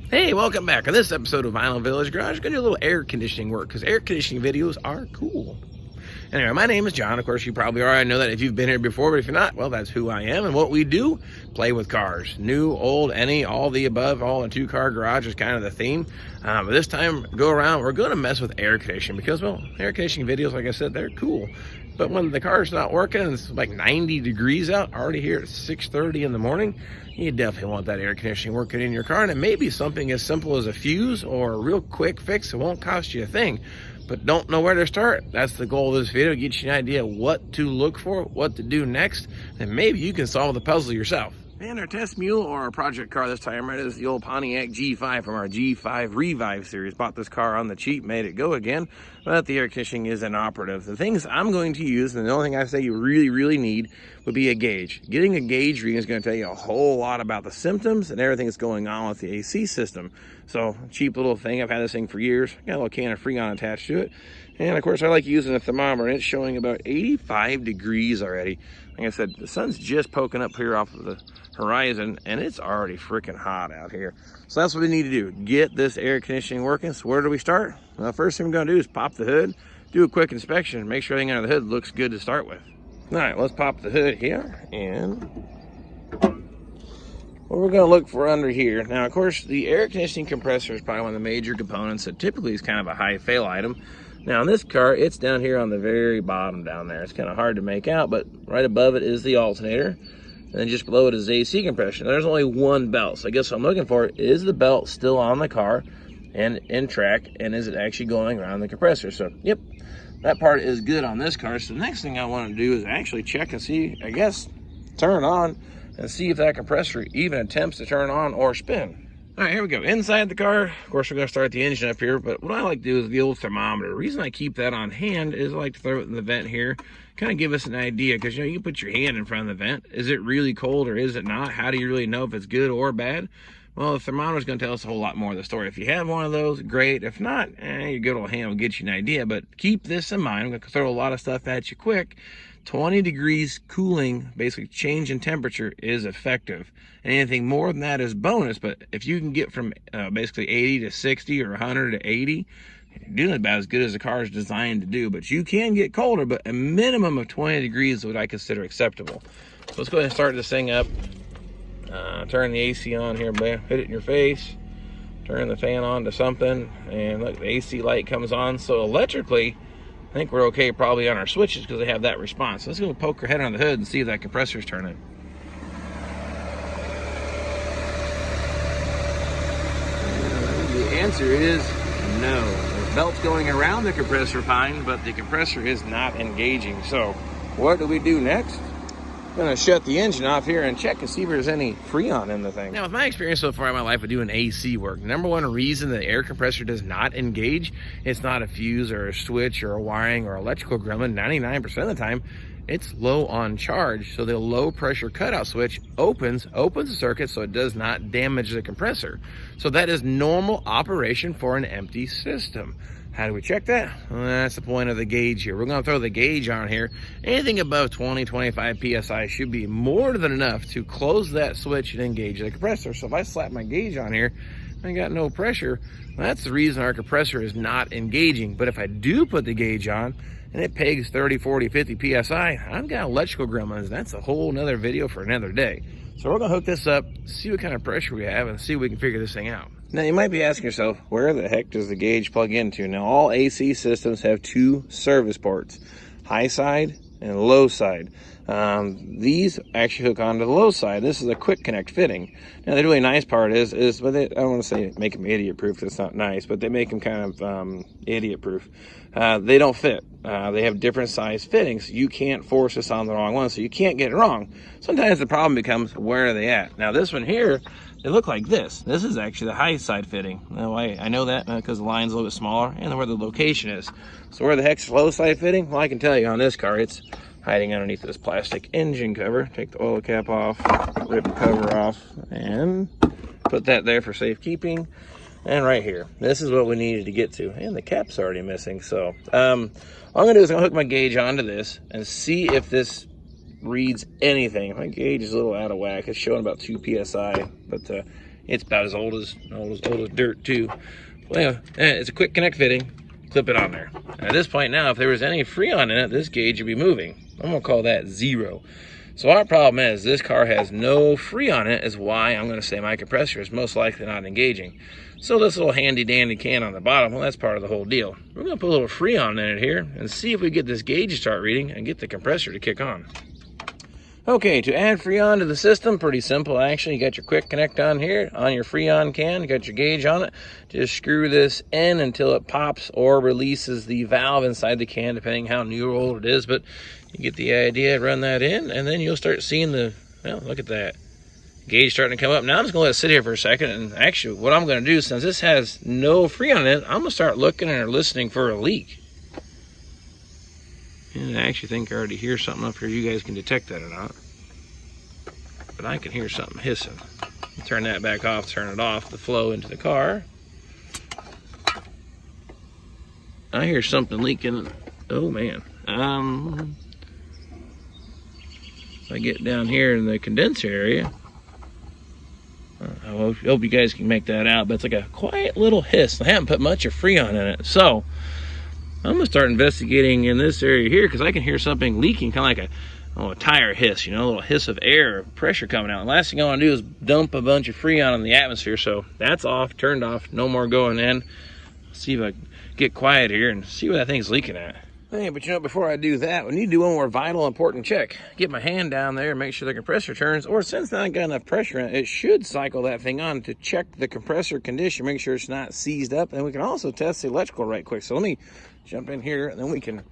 Hey, welcome back. On this episode of Vinyl Village Garage, we're going to do a little air conditioning work because air conditioning videos are cool. Anyway, my name is John. Of course, you probably already know that if you've been here before, but if you're not, well, that's who I am. And what we do, play with cars. New, old, any, all the above, all in a two-car garage is kind of the theme. But this time, go around, we're going to mess with air conditioning because, well, air conditioning videos, like I said, they're cool. But when the car's not working, it's like 90 degrees out, already here at 6:30 in the morning, you definitely want that air conditioning working in your car. And it may be something as simple as a fuse or a real quick fix. It won't cost you a thing, but don't know where to start. That's the goal of this video, get you an idea what to look for, what to do next, and maybe you can solve the puzzle yourself. And our test mule, or our project car this time, right, is the old Pontiac G5 from our G5 Revive series. Bought this car on the cheap, made it go again, but the air conditioning is inoperative. The things I'm going to use, and the only thing I say you really need, would be a gauge. Getting a gauge reading is going to tell you a whole lot about the symptoms and everything that's going on with the AC system. So, cheap little thing. I've had this thing for years. Got a little can of Freon attached to it. And of course, I like using a thermometer, and it's showing about 85 degrees already. Like I said, the sun's just poking up here off of the horizon, and it's already freaking hot out here. So that's what we need to do, get this air conditioning working. So where do we start? Well, the first thing we're gonna do is pop the hood, do a quick inspection, make sure everything under the hood looks good to start with. All right, let's pop the hood here, and what we're gonna look for under here. Now, of course, the air conditioning compressor is probably one of the major components that typically is kind of a high fail item. Now, in this car, it's down here on the very bottom down there. It's kind of hard to make out, but right above it is the alternator. And then just below it is AC compression. There's only one belt. So I guess what I'm looking for is the belt still on the car and in track, and is it actually going around the compressor? So, yep, that part is good on this car. So the next thing I want to do is actually check and see, I guess, turn on and see if that compressor even attempts to turn on or spin. All right, here we go. Inside the car, of course, we're going to start the engine up here, but what I like to do is the old thermometer. The reason I keep that on hand is I like to throw it in the vent here, kind of give us an idea, because, you know, you can put your hand in front of the vent. Is it really cold or is it not? How do you really know if it's good or bad? Well, the thermometer is going to tell us a whole lot more of the story. If you have one of those, great. If not, your good old hand will get you an idea, but keep this in mind. I'm going to throw a lot of stuff at you quick. 20 degrees cooling, basically change in temperature, is effective. And anything more than that is bonus, but if you can get from basically 80 to 60 or 100 to 80, you're doing about as good as the car is designed to do. But you can get colder, but a minimum of 20 degrees is what I consider acceptable. So let's go ahead and start this thing up. Turn the AC on here, bam, hit it in your face. Turn the fan on to something, and look, the AC light comes on. So electrically, I think we're okay probably on our switches because they have that response. So let's go poke our head on the hood and see if that compressor's turning. The answer is no. The belt's going around the compressor fine, but the compressor is not engaging. So what do we do next? I'm gonna shut the engine off here and check and see if there's any Freon in the thing. Now, with my experience so far in my life with doing AC work, the number one reason the air compressor does not engage, it's not a fuse or a switch or a wiring or electrical gremlin. 99% of the time, it's low on charge. So the low pressure cutout switch opens the circuit so it does not damage the compressor. So that is normal operation for an empty system. How do we check that? Well, that's the point of the gauge here. We're going to throw the gauge on here. Anything above 20, 25 PSI should be more than enough to close that switch and engage the compressor. So if I slap my gauge on here, I got no pressure. That's the reason our compressor is not engaging. But if I do put the gauge on and it pegs 30, 40, 50 PSI, I've got electrical gremlins. That's a whole nother video for another day. So we're going to hook this up, see what kind of pressure we have, and see if we can figure this thing out. Now, you might be asking yourself, where the heck does the gauge plug into? Now, all AC systems have two service ports, high side and low side. These actually hook onto the low side. This is a quick connect fitting. Now, the really nice part is but I don't want to say make them idiot proof. That's not nice, but they make them kind of idiot proof. They don't fit. They have different size fittings. You can't force this on the wrong one, so you can't get it wrong. Sometimes the problem becomes, where are they at? Now, this one here, they look like this. This is actually the high side fitting. Now, I know that because the line's a little bit smaller and where the location is. So where the heck's the low side fitting? Well, I can tell you on this car, it's hiding underneath this plastic engine cover. Take the oil cap off, rip the cover off, and put that there for safekeeping. And right here, this is what we needed to get to. And the cap's already missing. So all I'm gonna do is I'm gonna hook my gauge onto this and see if this reads anything. My gauge is a little out of whack. It's showing about 2 PSI, but It's about as old as dirt too. Well, it's a quick connect fitting. Clip it on there. At this point now, if there was any Freon in it, this gauge would be moving. I'm gonna call that 0. So our problem is this car has no Freon in it, is why I'm gonna say my compressor is most likely not engaging. So this little handy dandy can on the bottom, well, that's part of the whole deal. We're gonna put a little Freon in it here and see if we get this gauge to start reading and get the compressor to kick on. Okay, to add Freon to the system, pretty simple actually. You got your quick connect on here, on your Freon can, you got your gauge on it. Just screw this in until it pops or releases the valve inside the can, depending how new or old it is, but you get the idea. Run that in, and then you'll start seeing the, well, look at that. Gauge starting to come up. Now I'm just gonna let it sit here for a second, and actually what I'm gonna do, since this has no Freon in it, I'm gonna start looking or listening for a leak. And I actually think I already hear something up here. You guys can detect that or not. But I can hear something hissing. Turn that back off, turn it off, the flow into the car. I hear something leaking. Oh man. If I get down here in the condenser area, I hope you guys can make that out, but it's like a quiet little hiss. I haven't put much of Freon in it. So I'm gonna start investigating in this area here, because I can hear something leaking, kind of like a tire hiss, you know, a little hiss of air, pressure coming out. And last thing I want to do is dump a bunch of Freon in the atmosphere. So that's off, turned off, no more going in. See if I get quiet here and see what that thing's leaking at. Hey, but you know, before I do that, we need to do one more vital, important check. Get my hand down there and make sure the compressor turns, or since I got enough pressure in it, it should cycle that thing on to check the compressor condition, make sure it's not seized up. And we can also test the electrical right quick. So let me jump in here, and then we can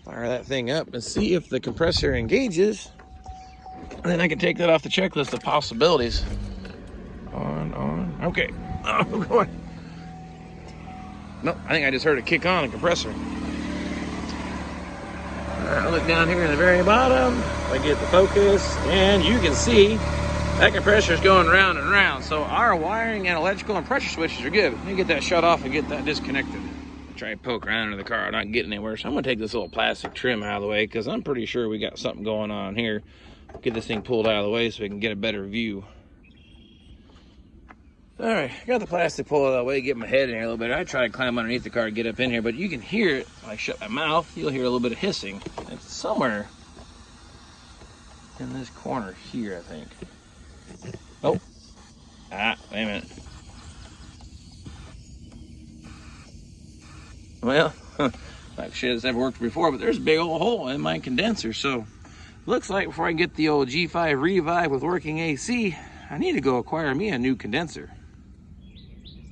fire that thing up and see if the compressor engages. And then I can take that off the checklist of possibilities. On. Okay. Oh, going. No, I think I just heard it kick on the compressor. I look down here in the very bottom, I get the focus, and you can see that compressor is going round and round. So our wiring and electrical and pressure switches are good. Let me get that shut off and get that disconnected. Try to poke around under the car, I'm not getting anywhere. So I'm gonna take this little plastic trim out of the way, because I'm pretty sure we got something going on here. Get this thing pulled out of the way so we can get a better view. All right, got the plastic pulled out of the way, get my head in here a little bit. I try to climb underneath the car and get up in here, but you can hear it. When I shut my mouth, you'll hear a little bit of hissing. It's somewhere in this corner here, I think. Oh, wait a minute. Well, like shit has never worked before, but there's a big old hole in my condenser. So looks like before I get the old G5 Revive with working AC, I need to go acquire me a new condenser.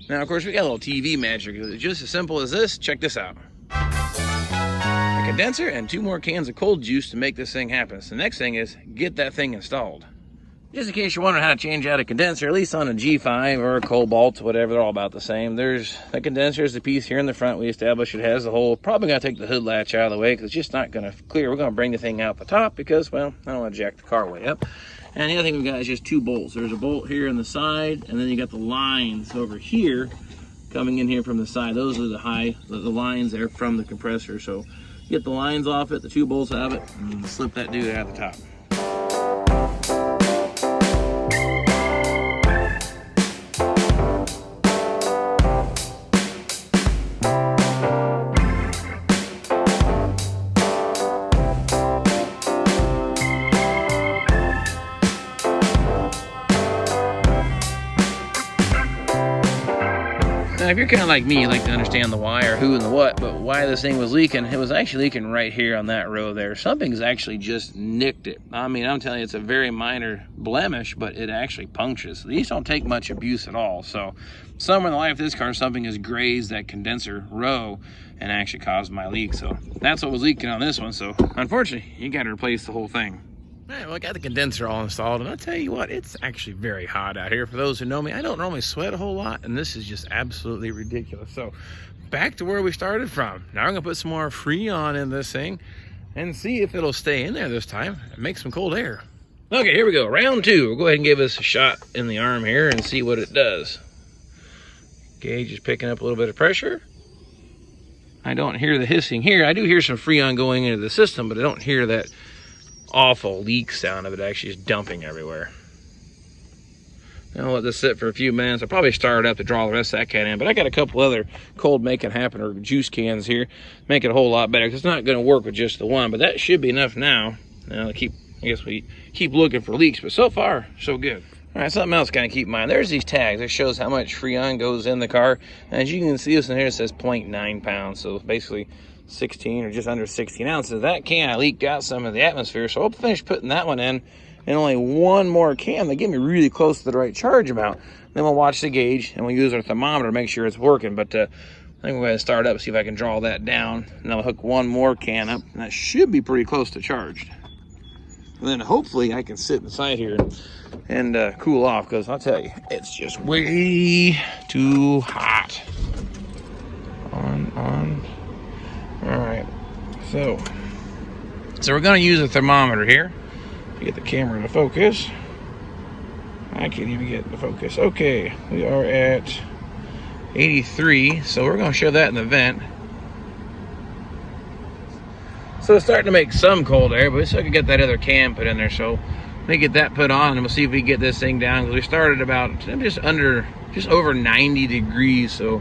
Now, of course, we got a little TV magic. It's just as simple as this. Check this out. A condenser and 2 more cans of cold juice to make this thing happen. So the next thing is get that thing installed. Just in case you're wondering how to change out a condenser, at least on a G5 or a Cobalt, whatever, they're all about the same. There's the condenser is the piece here in the front. We established it has the hole. Probably gonna take the hood latch out of the way because it's just not gonna clear. We're gonna bring the thing out the top because, well, I don't want to jack the car way up. And the other thing we've got is just 2 bolts. There's a bolt here on the side, and then you got the lines over here coming in here from the side. Those are the lines there from the compressor. So get the lines off it, the 2 bolts out of it, and slip that dude out of the top. Now, if you're kind of like me, you like to understand the why or who and the what, but why this thing was leaking, it was actually leaking right here on that row there. Something's actually just nicked it. I mean, I'm telling you, it's a very minor blemish, but it actually punctures. These don't take much abuse at all. So somewhere in the life of this car, something has grazed that condenser row and actually caused my leak. So that's what was leaking on this one. So unfortunately, you got to replace the whole thing. All right, well, I got the condenser all installed, and I'll tell you what, it's actually very hot out here. For those who know me, I don't normally sweat a whole lot, and this is just absolutely ridiculous. So back to where we started from. Now I'm gonna put some more Freon in this thing and see if it'll stay in there this time and make some cold air. Okay, here we go, round 2. We'll go ahead and give this a shot in the arm here and see what it does. Gauge is picking up a little bit of pressure. I don't hear the hissing here. I do hear some Freon going into the system, but I don't hear that awful leak sound of it actually just dumping everywhere. I'll let this sit for a few minutes. I'll probably start it up to draw the rest of that can in, but I got a couple other cold make it happen or juice cans here. Make it a whole lot better, because it's not going to work with just the one, but that should be enough now. I guess we keep looking for leaks, but so far, so good. All right, something else kind of keep in mind. There's these tags. It shows how much Freon goes in the car. And as you can see, this in here, it says 0.9 pounds. So basically 16 or just under 16 ounces. That can, I leaked out some of the atmosphere. So I'll finish putting that one in. And only one more can. They get me really close to the right charge amount. Then we'll watch the gauge and we'll use our thermometer to make sure it's working. But I think we're going to start up, see if I can draw that down. And I'll hook one more can up. And that should be pretty close to charged. And then hopefully I can sit inside here and cool off, because I'll tell you, it's just way too hot. On. All right. So we're going to use a thermometer here to get the camera to focus. I can't even get the focus. Okay, we are at 83, so we're going to show that in the vent. So it's starting to make some cold air, but we still can get that other can put in there. So let me get that put on, and we'll see if we can get this thing down. Because we started about just over 90 degrees. So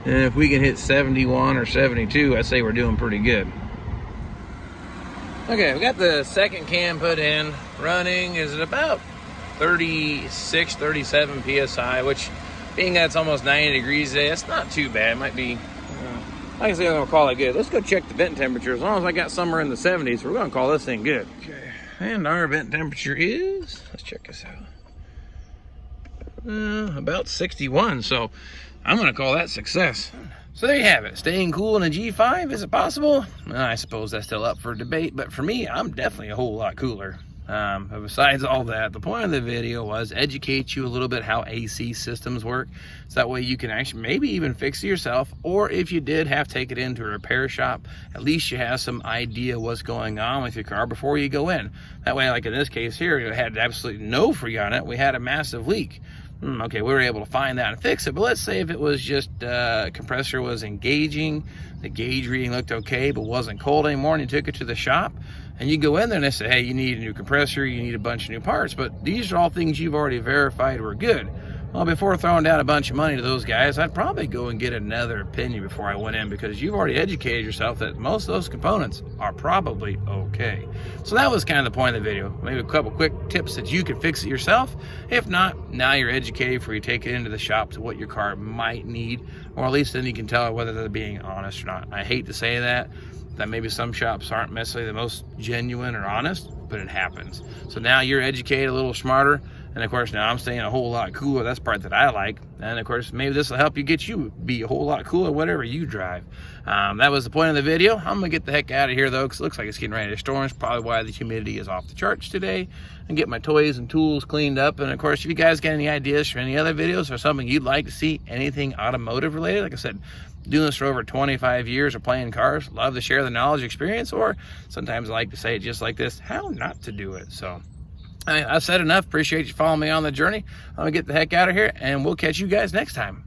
if we can hit 71 or 72, I'd say we're doing pretty good. Okay, we got the second can put in, running is at about 36, 37 PSI, which being that it's almost 90 degrees today, that's not too bad. It might be, like I say, I'm gonna call it good. Let's go check the vent temperature. As long as I got somewhere in the 70s, we're gonna call this thing good. Okay, and our vent temperature is, let's check this out, about 61. So I'm gonna call that success. So there you have it. Staying cool in a G5, is it possible? I suppose that's still up for debate, but for me, I'm definitely a whole lot cooler. But besides all that, the point of the video was educate you a little bit how AC systems work, so that way you can actually maybe even fix it yourself, or if you did have to take it into a repair shop, at least you have some idea what's going on with your car before you go in. That way, like in this case here, it had absolutely no Freon on it. We had a massive leak. Okay, we were able to find that and fix it, but let's say if it was just compressor was engaging, the gauge reading looked okay but wasn't cold anymore, and you took it to the shop and you go in there and they say, hey, you need a new compressor, you need a bunch of new parts, but these are all things you've already verified were good. Well, before throwing down a bunch of money to those guys, I'd probably go and get another opinion before I went in, because you've already educated yourself that most of those components are probably okay. So that was kind of the point of the video. Maybe a couple quick tips that you can fix it yourself. If not, now you're educated before you take it into the shop to what your car might need, or at least then you can tell whether they're being honest or not. I hate to say that maybe some shops aren't necessarily the most genuine or honest, but it happens. So now you're educated, a little smarter, and of course now I'm staying a whole lot cooler. That's the part that I like. And of course maybe this will help you be a whole lot cooler whatever you drive. That was the point of the video. I'm gonna get the heck out of here though, because it looks like it's getting ready to storm. It's probably why the humidity is off the charts today, and get my toys and tools cleaned up. And of course, if you guys got any ideas for any other videos or something you'd like to see, anything automotive related, like I said, doing this for over 25 years of playing cars, love to share the knowledge experience, or sometimes I like to say it just like this, how not to do it. So I've said enough. Appreciate you following me on the journey. I'm gonna get the heck out of here, and we'll catch you guys next time.